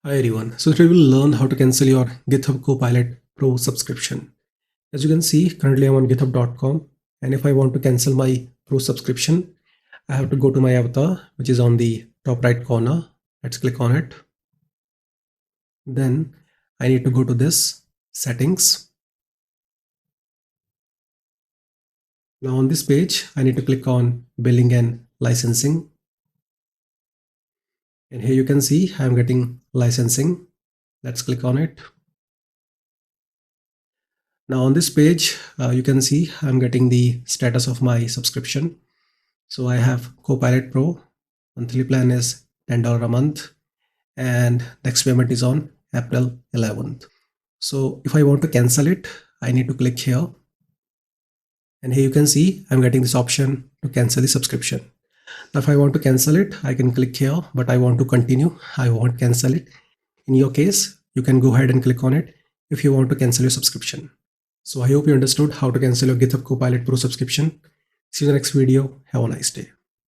Hi everyone. So today we'll learn how to cancel your Github Copilot Pro subscription. As you can see, currently I'm on github.com, and if I want to cancel my Pro subscription, I have to go to my avatar, which is on the top right corner. Let's click on it. Then I need to go to this settings. Now on this page, I need to click on billing and licensing. And here you can see I'm getting licensing. Let's click on it. Now on this page, you can see I'm getting the status of my subscription. So I have Copilot Pro. Monthly plan is $10 a month, and next payment is on April 11th. So if I want to cancel it, I need to click here. And here you can see I'm getting this option to cancel the subscription. Now if I want to cancel it, I can click here, but I want to continue. I won't cancel it. In your case, you can go ahead and click on it if you want to cancel your subscription. So I hope you understood how to cancel your Github Copilot Pro subscription. See you in the next video. Have a nice day.